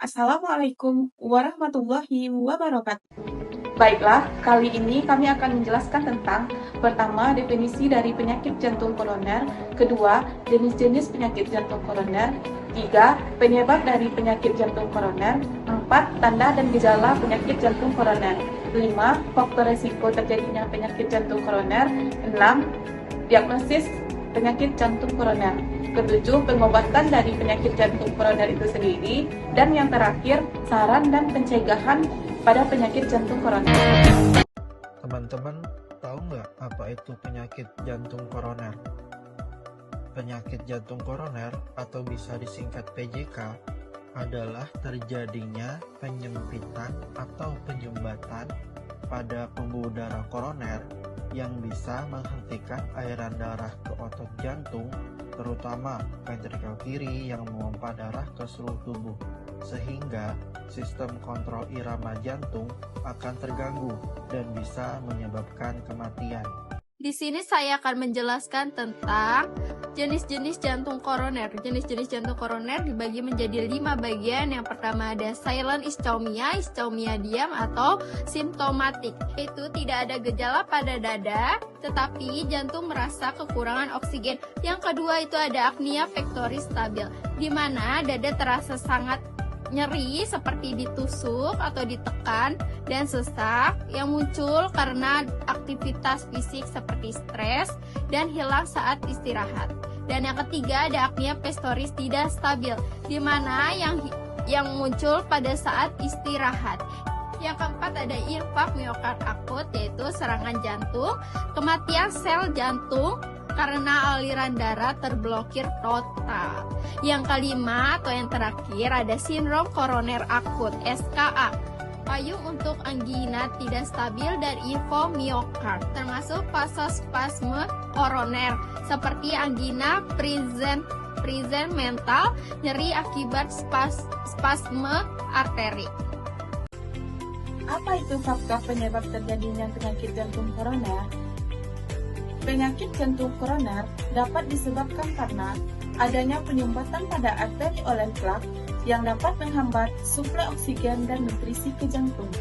Assalamualaikum warahmatullahi wabarakatuh. Baiklah, kali ini kami akan menjelaskan tentang pertama, definisi dari penyakit jantung koroner, kedua, jenis-jenis penyakit jantung koroner, tiga, penyebab dari penyakit jantung koroner, empat, tanda dan gejala penyakit jantung koroner, lima, faktor resiko terjadinya penyakit jantung koroner, enam, diagnosis penyakit jantung koroner, ketujuh, pengobatan dari penyakit jantung koroner itu sendiri, dan yang terakhir, saran dan pencegahan pada penyakit jantung koroner. Teman-teman tahu nggak apa itu penyakit jantung koroner? Penyakit jantung koroner atau bisa disingkat PJK adalah terjadinya penyempitan atau penyumbatan pada pembuluh darah koroner yang bisa menghentikan aliran darah ke otot jantung, terutama ventrikel kiri yang memompa darah ke seluruh tubuh, sehingga sistem kontrol irama jantung akan terganggu dan bisa menyebabkan kematian. Di sini saya akan menjelaskan tentang jenis-jenis jantung koroner. Jenis-jenis jantung koroner dibagi menjadi 5 bagian. Yang pertama ada silent ischemia, ischemia diam atau simptomatik. Itu tidak ada gejala pada dada, tetapi jantung merasa kekurangan oksigen. Yang kedua itu ada apnea pectoris stabil, di mana dada terasa sangat nyeri seperti ditusuk atau ditekan dan sesak yang muncul karena aktivitas fisik seperti stres dan hilang saat istirahat. Dan yang ketiga ada apnea pectoris tidak stabil, di mana yang muncul pada saat istirahat. Yang keempat ada infark miokard akut, yaitu serangan jantung, kematian sel jantung karena aliran darah terblokir total. Yang kelima atau yang terakhir ada sindrom koroner akut SKA, payung untuk angina tidak stabil dan infomiokard, termasuk vasospasme koroner seperti angina present mental, nyeri akibat spasme arteri. Apa itu faktor penyebab terjadinya penyakit jantung koroner? Penyakit jantung koroner dapat disebabkan karena adanya penyumbatan pada arteri oleh plak yang dapat menghambat suplai oksigen dan nutrisi ke jantung.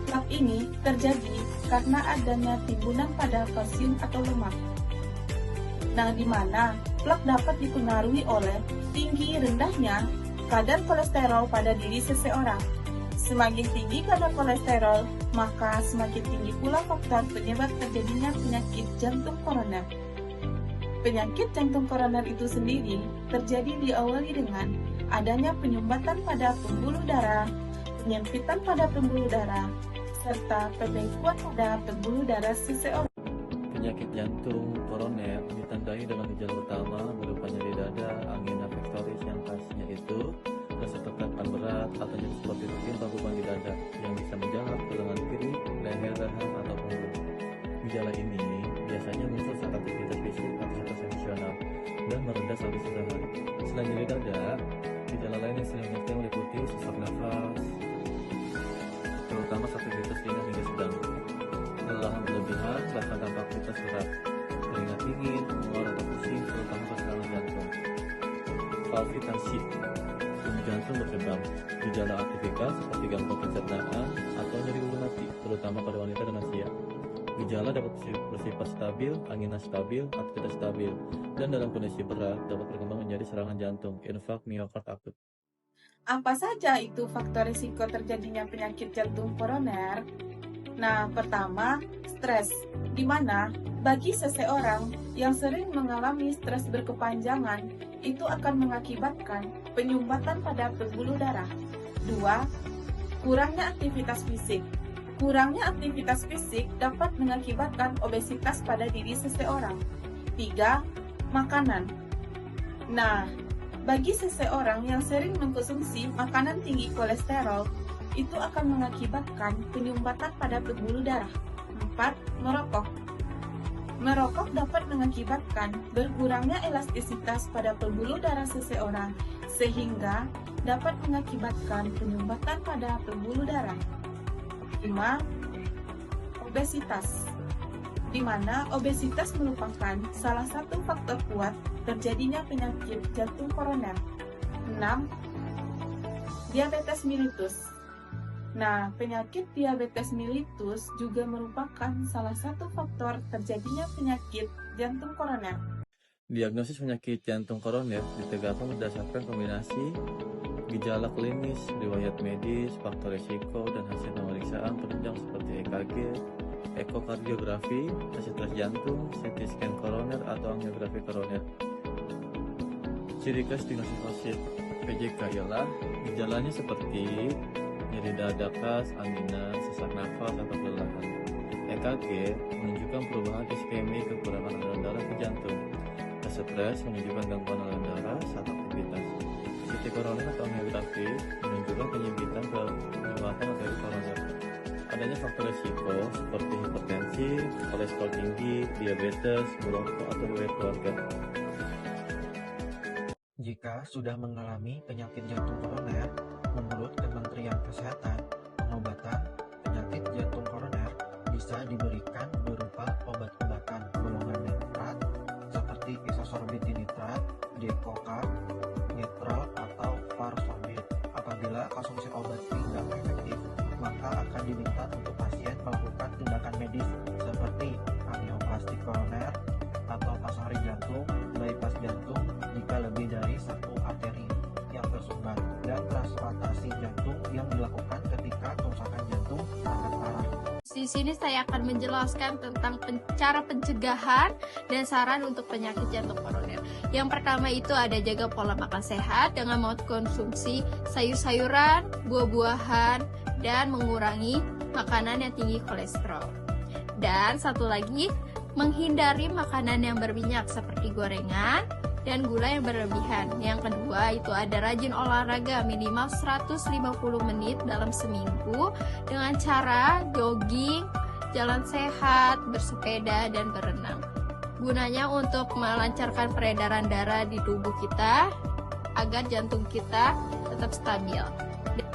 Plak ini terjadi karena adanya timbunan pada kalsium atau lemak. Nah, di mana plak dapat dipengaruhi oleh tinggi rendahnya kadar kolesterol pada diri seseorang. Semakin tinggi kadar kolesterol, maka semakin tinggi pula faktor penyebab terjadinya penyakit jantung koroner. Penyakit jantung koroner itu sendiri terjadi diawali dengan adanya penyumbatan pada pembuluh darah, penyempitan pada pembuluh darah, serta pembekuan pada pembuluh darah seseorang. Penyakit jantung koroner ditandai dengan gejala utama berupa nyeri dada, angina pectoris yang khasnya itu rasa tekanan berat atau nyeri seperti tumpukan di dada yang bisa menjalar ke lengan kiri, leher, rahang atau punggung. Gejala ini biasanya muncul saat aktivitas fisik atau saat emosional dan mereda saat istirahat. Selain nyeri dada, gejala lain yang sering muncul meliputi sesak nafas, terutama saat aktivitas ringan hingga sedang, kelelahan berlebihan bahkan tanpa aktivitas berat, keringat dingin, mual atau pusing, terutama pada serangan jantung. Palpitasi, jantung berkembang, gejala aktivitas seperti gangguan pencernaan atau nyeri ulu mati, terutama pada wanita dan lansia. Gejala dapat bersifat stabil, angina stabil, atau tidak stabil, dan dalam kondisi berat dapat berkembang menjadi serangan jantung, infark miokard akut. Apa saja itu faktor risiko terjadinya penyakit jantung koroner? Nah, pertama, stres, di mana bagi seseorang yang sering mengalami stres berkepanjangan, itu akan mengakibatkan penyumbatan pada pembuluh darah. 2. Kurangnya aktivitas fisik. Kurangnya aktivitas fisik dapat mengakibatkan obesitas pada diri seseorang. 3. Makanan. Nah, Bagi seseorang yang sering mengkonsumsi makanan tinggi kolesterol, itu akan mengakibatkan penyumbatan pada pembuluh darah. 4. Merokok. Merokok dapat mengakibatkan berkurangnya elastisitas pada pembuluh darah seseorang, sehingga dapat mengakibatkan penyumbatan pada pembuluh darah. 5. Obesitas, di mana obesitas merupakan salah satu faktor kuat terjadinya penyakit jantung koroner. 6. Diabetes mellitus. Nah, penyakit diabetes mellitus juga merupakan salah satu faktor terjadinya penyakit jantung koroner. Diagnosis penyakit jantung koroner ditegakkan berdasarkan kombinasi gejala klinis, riwayat medis, faktor risiko, dan hasil pemeriksaan penunjang seperti EKG, ekokardiografi, hasil tes jantung, CT scan koroner, atau angiografi koroner. Ciri khas diagnosis PJK ialah gejalanya seperti nyeri dada khas, anginan, sesak nafas, atau kelelahan. EKG menunjukkan perubahan iskemi, kekurangan aliran darah ke jantung. Stres menunjukkan gangguan aliran darah saat aktivitas. CT koroner atau angiografi menunjukkan penyempitan ke penyumbatan arteri koroner. Adanya faktor risiko seperti hipertensi, kolesterol tinggi, diabetes, merokok, atau riwayat keluarga. Jika sudah mengalami penyakit jantung koroner, menurut Kementerian Kesehatan, pengobatan penyakit jantung koroner bisa diberikan berupa obat-obatan golongan nitrat seperti isosorbit dinitrat, decocarb, nitrol, atau varsorbit. Apabila konsumsi obat tidak efektif, maka akan diminta untuk pasien melakukan tindakan medis seperti angioplastik koroner atau pasang ring jantung, bypass jantung jika lebih dari satu arteri yang tersumbat, dan transplantasi jantung yang dilakukan ketika kerusakan jantung sangat parah. Di sini saya akan menjelaskan tentang cara pencegahan dan saran untuk penyakit jantung koroner. Yang pertama itu ada jaga pola makan sehat dengan mengkonsumsi sayur-sayuran, buah-buahan, dan mengurangi makanan yang tinggi kolesterol. Dan satu lagi, menghindari makanan yang berminyak seperti gorengan dan gula yang berlebihan. Yang kedua itu ada rajin olahraga minimal 150 menit dalam seminggu dengan cara jogging, jalan sehat, bersepeda, dan berenang. Gunanya untuk melancarkan peredaran darah di tubuh kita agar jantung kita tetap stabil.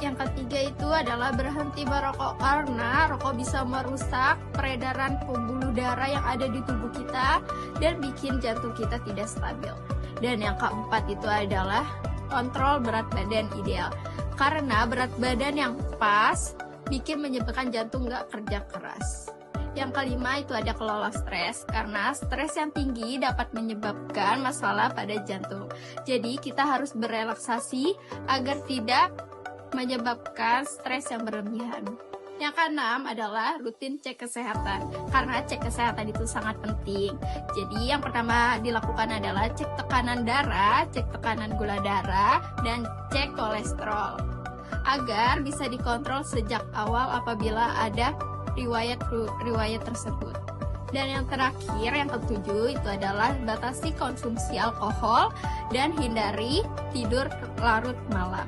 Yang ketiga itu adalah berhenti merokok, karena rokok bisa merusak peredaran pembuluh darah yang ada di tubuh kita dan bikin jantung kita tidak stabil. Dan yang keempat itu adalah kontrol berat badan ideal, karena berat badan yang pas bikin menyebabkan jantung nggak kerja keras. Yang kelima itu ada kelola stres, karena stres yang tinggi dapat menyebabkan masalah pada jantung. Jadi kita harus berelaksasi agar tidak menyebabkan stres yang berlebihan. Yang keenam adalah rutin cek kesehatan, karena cek kesehatan itu sangat penting. Jadi yang pertama dilakukan adalah cek tekanan darah, cek tekanan gula darah, dan cek kolesterol, agar bisa dikontrol sejak awal apabila ada riwayat tersebut. Dan yang terakhir, yang ketujuh, itu adalah batasi konsumsi alkohol dan hindari tidur larut malam.